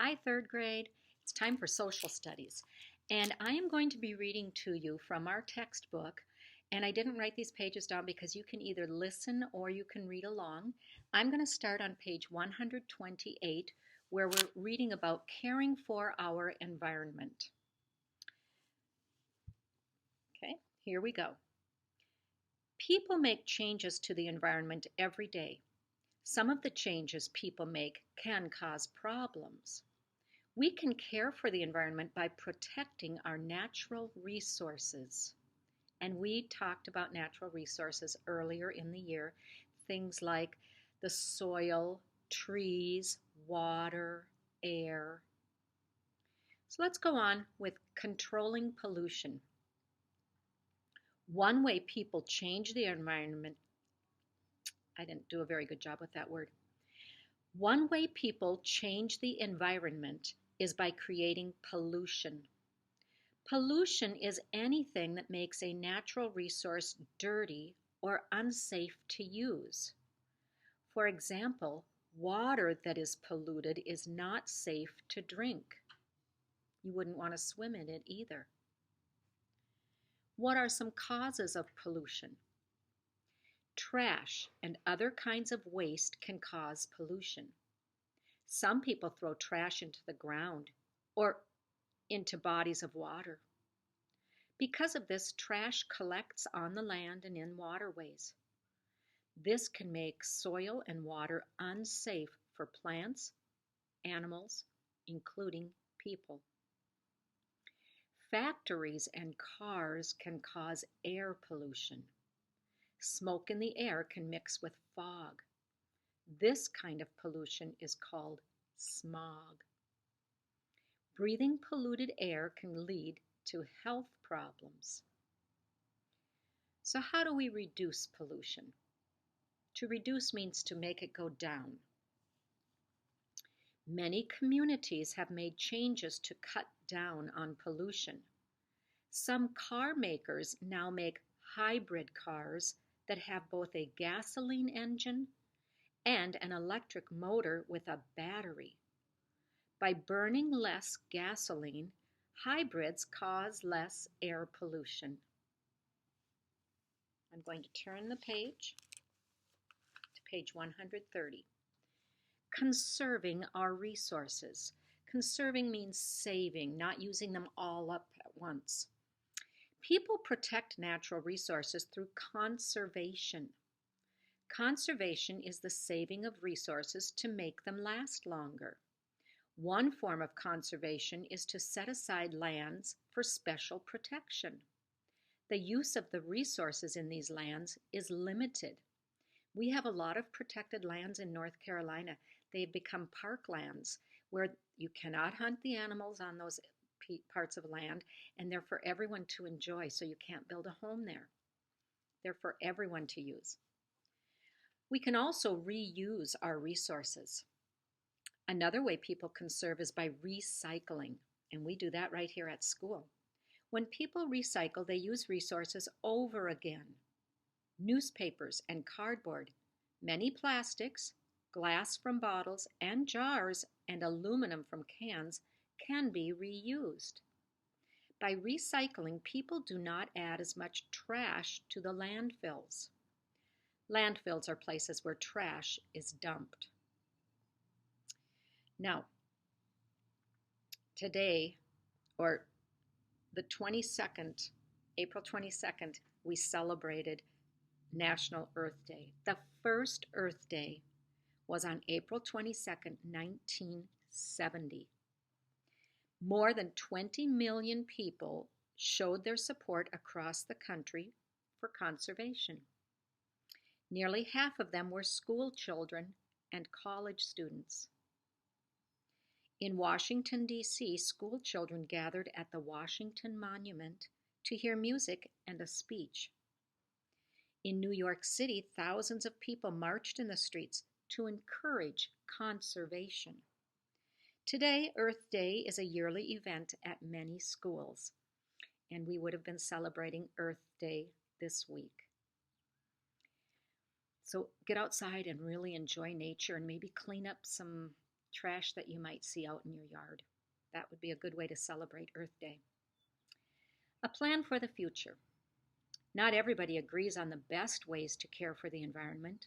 Hi, third grade. It's time for social studies. And I am going to be reading to you from our textbook. And I didn't write these pages down because you can either listen or you can read along. I'm going to start on page 128, where we're reading about caring for our environment. Okay, here we go. People make changes to the environment every day. Some of the changes people make can cause problems. We can care for the environment by protecting our natural resources. And we talked about natural resources earlier in the year, things like the soil, trees, water, air. So let's go on with controlling pollution. One way people change the environment, I didn't do a very good job with that word. One way people change the environment is by creating pollution. Pollution is anything that makes a natural resource dirty or unsafe to use. For example, water that is polluted is not safe to drink. You wouldn't want to swim in it either. What are some causes of pollution? Trash and other kinds of waste can cause pollution. Some people throw trash into the ground or into bodies of water. Because of this, trash collects on the land and in waterways. This can make soil and water unsafe for plants, animals, including people. Factories and cars can cause air pollution. Smoke in the air can mix with fog. This kind of pollution is called smog. Breathing polluted air can lead to health problems. So how do we reduce pollution? To reduce means to make it go down. Many communities have made changes to cut down on pollution. Some car makers now make hybrid cars that have both a gasoline engine and an electric motor with a battery. By burning less gasoline, hybrids cause less air pollution. I'm going to turn the page to page 130. Conserving our resources. Conserving means saving, not using them all up at once. People protect natural resources through conservation. Conservation is the saving of resources to make them last longer. One form of conservation is to set aside lands for special protection. The use of the resources in these lands is limited. We have a lot of protected lands in North Carolina. They've become parklands where you cannot hunt the animals on those parts of land, and they're for everyone to enjoy, so you can't build a home there. They're for everyone to use. We can also reuse our resources. Another way people conserve is by recycling, and we do that right here at school. When people recycle, they use resources over again. Newspapers and cardboard, many plastics, glass from bottles and jars, and aluminum from cans can be reused. By recycling, people do not add as much trash to the landfills. Landfills are places where trash is dumped. Now, today, or the 22nd, April 22nd, we celebrated National Earth Day. The first Earth Day was on April 22nd, 1970. More than 20 million people showed their support across the country for conservation. Nearly half of them were school children and college students. In Washington, D.C., school children gathered at the Washington Monument to hear music and a speech. In New York City, thousands of people marched in the streets to encourage conservation. Today, Earth Day is a yearly event at many schools, and we would have been celebrating Earth Day this week. So get outside and really enjoy nature and maybe clean up some trash that you might see out in your yard. That would be a good way to celebrate Earth Day. A plan for the future. Not everybody agrees on the best ways to care for the environment.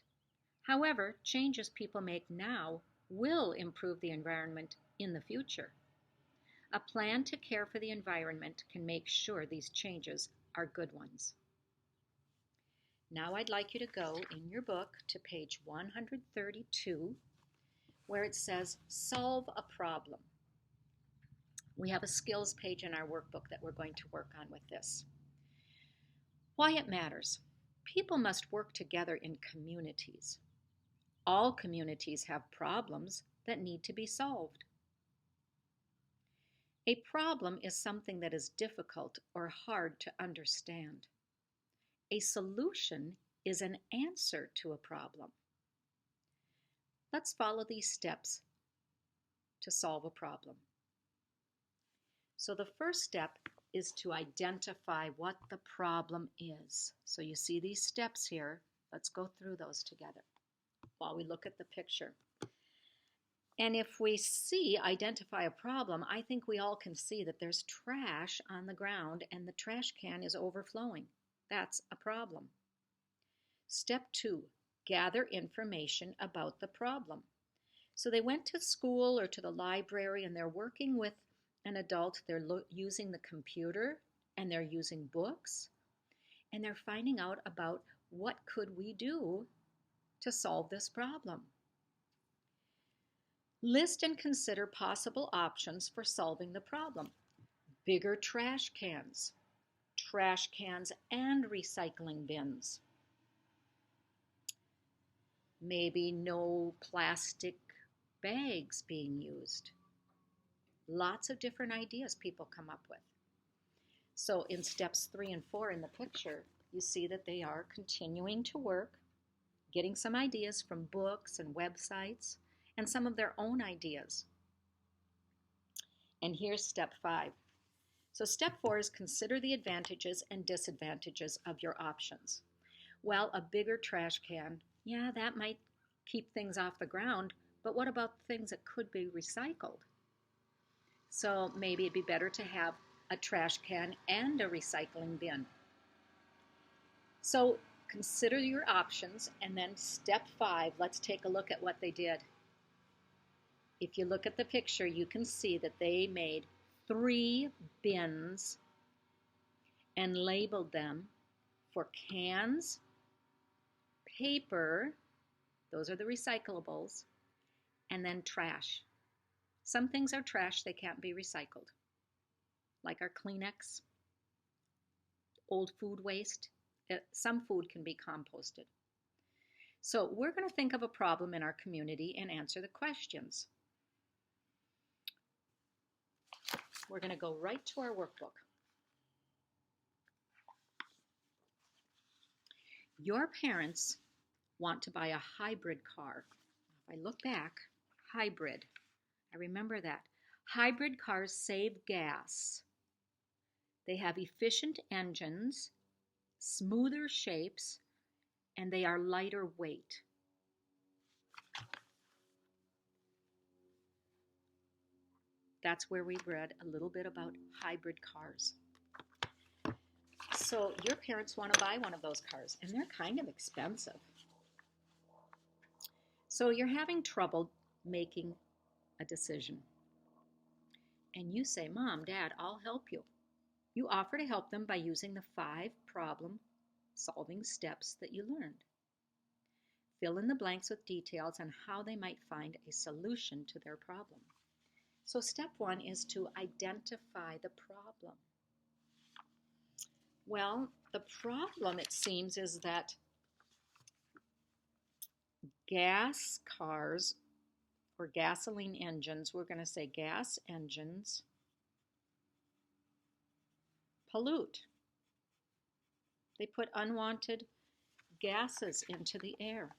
However, changes people make now will improve the environment in the future. A plan to care for the environment can make sure these changes are good ones. Now I'd like you to go in your book to page 132, where it says solve a problem. We have a skills page in our workbook that we're going to work on with this. Why it matters. People must work together in communities. All communities have problems that need to be solved. A problem is something that is difficult or hard to understand. A solution is an answer to a problem. Let's follow these steps to solve a problem. So the first step is to identify what the problem is. So you see these steps here. Let's go through those together while we look at the picture. And if we identify a problem, I think we all can see that there's trash on the ground and the trash can is overflowing. That's a problem. Step 2, gather information about the problem. So they went to school or to the library and they're working with an adult. They're using the computer and they're using books and they're finding out about what could we do to solve this problem. List and consider possible options for solving the problem. Bigger trash cans and recycling bins. Maybe no plastic bags being used. Lots of different ideas people come up with. So in steps 3 and 4 in the picture, you see that they are continuing to work, getting some ideas from books and websites, and some of their own ideas. And here's step 5. So step 4 is consider the advantages and disadvantages of your options. Well, a bigger trash can, yeah, that might keep things off the ground, but what about things that could be recycled? So maybe it'd be better to have a trash can and a recycling bin. So consider your options, and then step 5, let's take a look at what they did. If you look at the picture, you can see that they made 3 bins and labeled them for cans, paper, those are the recyclables, and then trash. Some things are trash, they can't be recycled, like our Kleenex, old food waste. Some food can be composted. So we're going to think of a problem in our community and answer the questions. We're going to go right to our workbook. Your parents want to buy a hybrid car. If I look back, hybrid, I remember that. Hybrid cars save gas. They have efficient engines, smoother shapes, and they are lighter weight. That's where we read a little bit about hybrid cars. So your parents want to buy one of those cars, and they're kind of expensive. So you're having trouble making a decision. And you say, Mom, Dad, I'll help you. You offer to help them by using the 5 problem-solving steps that you learned. Fill in the blanks with details on how they might find a solution to their problem. So step 1 is to identify the problem. Well, the problem, it seems, is that gas cars or gasoline engines, we're going to say gas engines, pollute. They put unwanted gases into the air.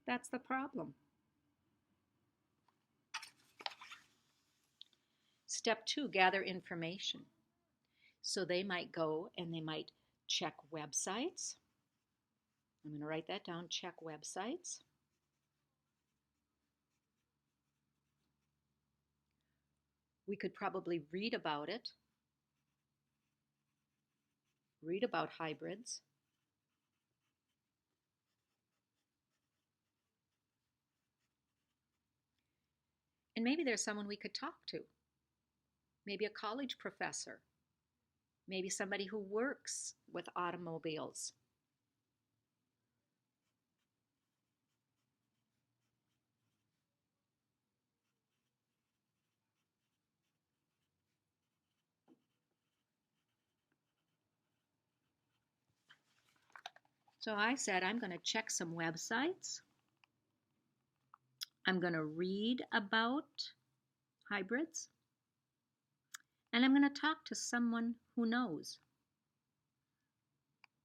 That's the problem. Step 2, gather information. So they might go and they might check websites. I'm going to write that down, check websites. We could probably read about it, read about hybrids. And maybe there's someone we could talk to. Maybe a college professor. Maybe somebody who works with automobiles. So I said I'm going to check some websites. I'm going to read about hybrids. And I'm going to talk to someone who knows.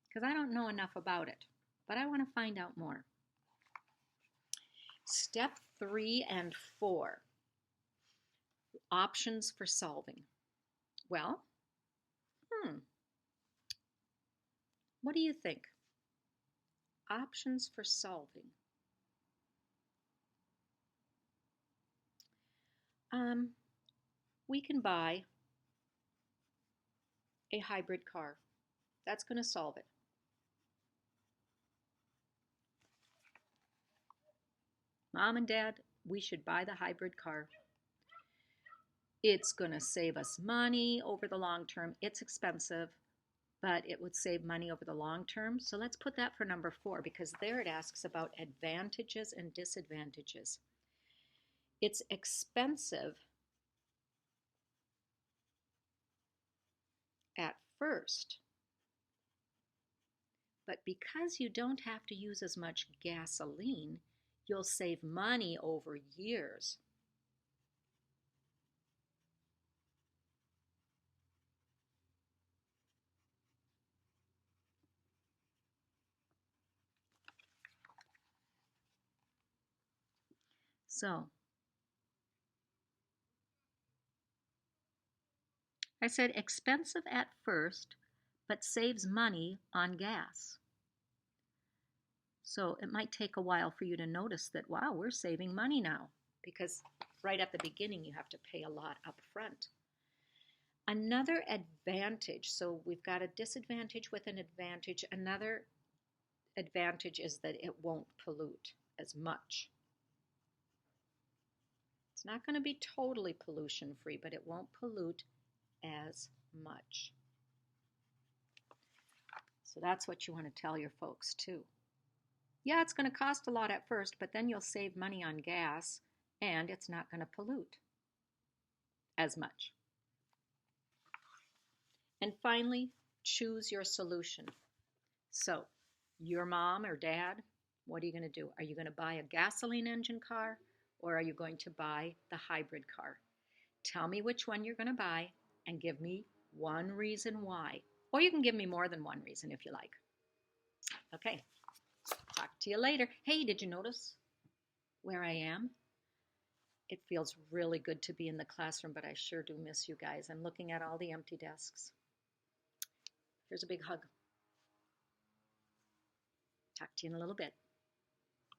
Because I don't know enough about it, but I want to find out more. Step 3 and 4, options for solving. Well, what do you think? Options for solving. We can buy a hybrid car. That's going to solve it. Mom and Dad, we should buy the hybrid car. It's going to save us money over the long term. It's expensive, but it would save money over the long term. So let's put that for number 4, because there it asks about advantages and disadvantages. It's expensive at first, but because you don't have to use as much gasoline, you'll save money over years. So I said expensive at first, but saves money on gas. So it might take a while for you to notice that, wow, we're saving money now, because right at the beginning you have to pay a lot up front. Another advantage, so we've got a disadvantage with an advantage. Another advantage is that it won't pollute as much. It's not going to be totally pollution free, but it won't pollute as much. So that's what you want to tell your folks too. Yeah, it's going to cost a lot at first, but then you'll save money on gas and it's not going to pollute as much. And finally, choose your solution. So your mom or dad, what are you going to do? Are you going to buy a gasoline engine car, or are you going to buy the hybrid car? Tell me which one you're going to buy and give me one reason why. Or you can give me more than one reason if you like. Okay, talk to you later. Hey, did you notice where I am? It feels really good to be in the classroom, but I sure do miss you guys. I'm looking at all the empty desks. Here's a big hug. Talk to you in a little bit.